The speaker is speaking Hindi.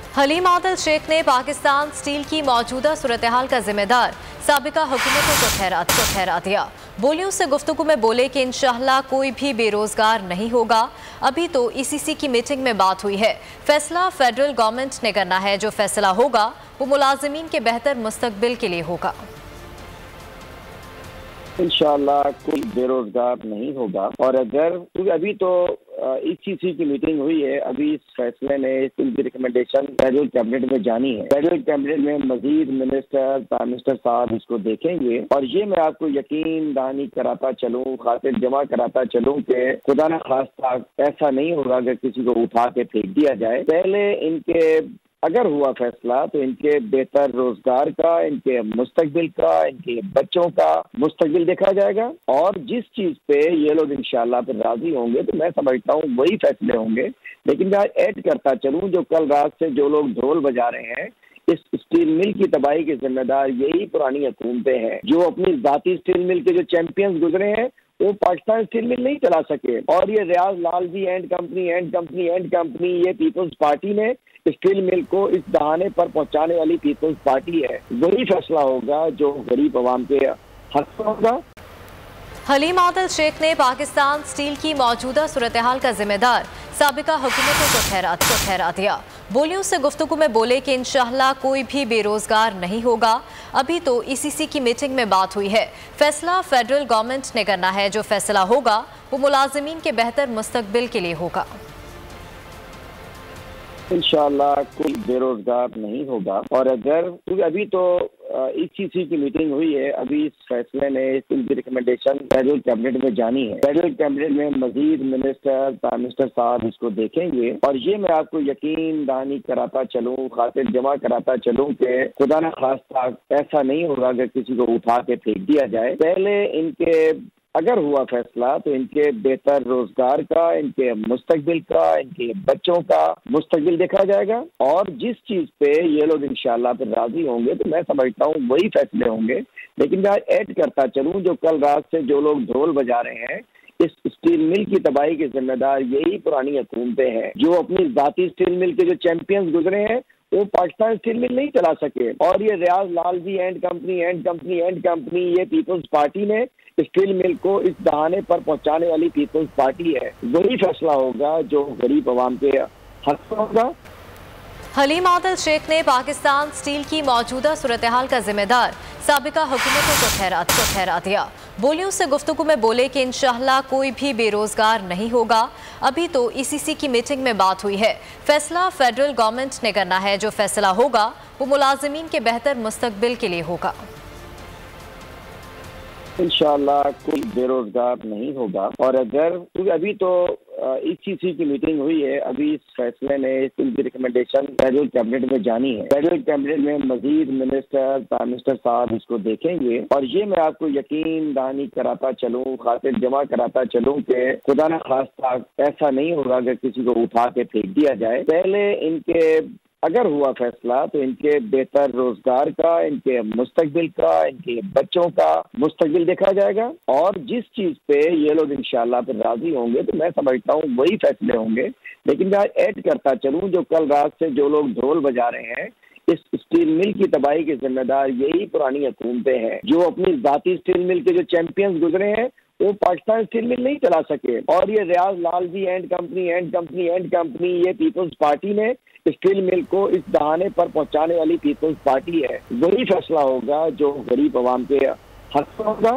हलीम आदिल शेख ने पाकिस्तान स्टील की मौजूदा सूरत-ए-हाल का जिम्मेदार साबिका हुकूमतों को ठहरा दिया। बोलियों से गुफ्तगू में बोले कि इंशाअल्लाह कोई भी बेरोजगार नहीं होगा। अभी तो ईसीसी की मीटिंग में बात हुई है। फैसला फेडरल गवर्नमेंट ने करना है। जो फैसला होगा वो मुलाजिमीन के बेहतर मुस्तकबिल के लिए होगा। इंशाअल्लाह कोई बेरोजगार नहीं होगा। और अगर क्योंकि अभी तो ईसीसी की मीटिंग हुई है, अभी इस फैसले ने इनकी रिकमेंडेशन फेडरल कैबिनेट में जानी है। फेडरल कैबिनेट में मजीद मिनिस्टर प्राइम मिनिस्टर साहब इसको देखेंगे। और ये मैं आपको यकीन दहानी कराता चलूँ, खातिर जमा कराता चलूँ कि खुदा न खास्ता ऐसा नहीं होगा अगर किसी को उठा के फेंक दिया जाए। पहले इनके अगर हुआ फैसला तो इनके बेहतर रोजगार का, इनके मुस्तकबिल का, इनके बच्चों का मुस्तकबिल देखा जाएगा। और जिस चीज पे ये लोग इंशाअल्लाह फिर राजी होंगे तो मैं समझता हूँ वही फैसले होंगे। लेकिन मैं ऐड करता चलूँ, जो कल रात से जो लोग ढोल बजा रहे हैं, इस स्टील मिल की तबाही के जिम्मेदार यही पुरानी हुकूमतें हैं, जो अपनी जाती स्टील मिल के जो चैंपियंस गुजरे हैं वो पाकिस्तान स्टील मिल नहीं चला सके। और ये रियाज लालजी एंड कंपनी ये पीपल्स पार्टी ने स्टील मिल को इस दहाने पर पहुंचाने वाली पीपल्स पार्टी है। वही फैसला होगा जो गरीब अवाम के हक में होगा। हलीम आदिल शेख ने पाकिस्तान स्टील की मौजूदा सूरत-ए-हाल का जिम्मेदार साबिका हुकूमतों को ठहरा दिया। बोलियों से गुफ्तगू में बोले कि इंशाअल्लाह कोई भी बेरोजगार नहीं होगा। अभी तो ईसीसी की मीटिंग में बात हुई है। फैसला फेडरल गवर्नमेंट ने करना है। जो फैसला होगा वो मुलाजिमीन के बेहतर मुस्तकबिल के लिए होगा। इंशाअल्लाह कोई बेरोजगार नहीं होगा। और अगर क्योंकि अभी तो ईसीसी की मीटिंग हुई है, अभी इस फैसले ने इनकी रिकमेंडेशन फेडरल कैबिनेट में जानी है। फेडरल कैबिनेट में मजीद मिनिस्टर प्राइम मिनिस्टर साहब इसको देखेंगे। और ये मैं आपको यकीन दहानी कराता चलूँ, खातिर जमा कराता चलूँ कि खुदा न खास्ता ऐसा नहीं होगा अगर किसी को उठा के फेंक दिया जाए। पहले इनके अगर हुआ फैसला तो इनके बेहतर रोजगार का, इनके मुस्तकबिल का, इनके बच्चों का मुस्तकबिल देखा जाएगा। और जिस चीज पे ये लोग इंशाअल्लाह फिर राजी होंगे तो मैं समझता हूँ वही फैसले होंगे। लेकिन मैं ऐड करता चलूँ, जो कल रात से जो लोग ढोल बजा रहे हैं, इस स्टील मिल की तबाही के जिम्मेदार यही पुरानी हुकूमतें हैं, जो अपनी जाती स्टील मिल के जो चैंपियंस गुजरे हैं वो पाकिस्तान स्टील मिल नहीं चला सके। और ये रियाज लालजी एंड कंपनी ये पीपल्स पार्टी ने स्टील मिल को इस दहाने पर पहुंचाने वाली पीपल्स पार्टी है। वही फैसला होगा जो गरीब अवाम के हक में होगा। हलीम आदिल शेख ने पाकिस्तान स्टील की मौजूदा सूरत-ए-हाल का जिम्मेदार साबिका हुकूमतों को ठहरा दिया। बोलियों से गुफ्तगू में बोले कि इंशाअल्लाह कोई भी बेरोजगार नहीं होगा। अभी तो ईसीसी की मीटिंग में बात हुई है। फैसला फेडरल गवर्नमेंट ने करना है। जो फैसला होगा वो मुलाजिमीन के बेहतर मुस्तकबिल के लिए होगा। इंशाअल्लाह कोई बेरोजगार नहीं होगा। और अगर क्योंकि अभी तो ईसीसी की मीटिंग हुई है, अभी इस फैसले ने इनकी रिकमेंडेशन फेडरल कैबिनेट में जानी है। फेडरल कैबिनेट में मजीद मिनिस्टर प्राइम मिनिस्टर साहब इसको देखेंगे। और ये मैं आपको यकीन दहानी कराता चलूँ, खातिर जमा कराता चलूँ कि खुदा न खास्ता ऐसा नहीं होगा अगर किसी को उठा के फेंक दिया जाए। पहले इनके अगर हुआ फैसला तो इनके बेहतर रोजगार का, इनके मुस्तकबिल का, इनके बच्चों का मुस्तकबिल देखा जाएगा। और जिस चीज पे ये लोग इंशाअल्लाह फिर राजी होंगे तो मैं समझता हूँ वही फैसले होंगे। लेकिन मैं ऐड करता चलूँ, जो कल रात से जो लोग ढोल बजा रहे हैं, इस स्टील मिल की तबाही के जिम्मेदार यही पुरानी हुकूमतें हैं, जो अपनी जाती स्टील मिल के जो चैंपियंस गुजरे हैं वो पाकिस्तान स्टील मिल नहीं चला सके। और ये रियाज लालजी एंड कंपनी ये पीपल्स पार्टी ने स्टील मिल को इस दहाने पर पहुंचाने वाली पीपल्स पार्टी है। वही फैसला होगा जो गरीब अवाम के हक में होगा।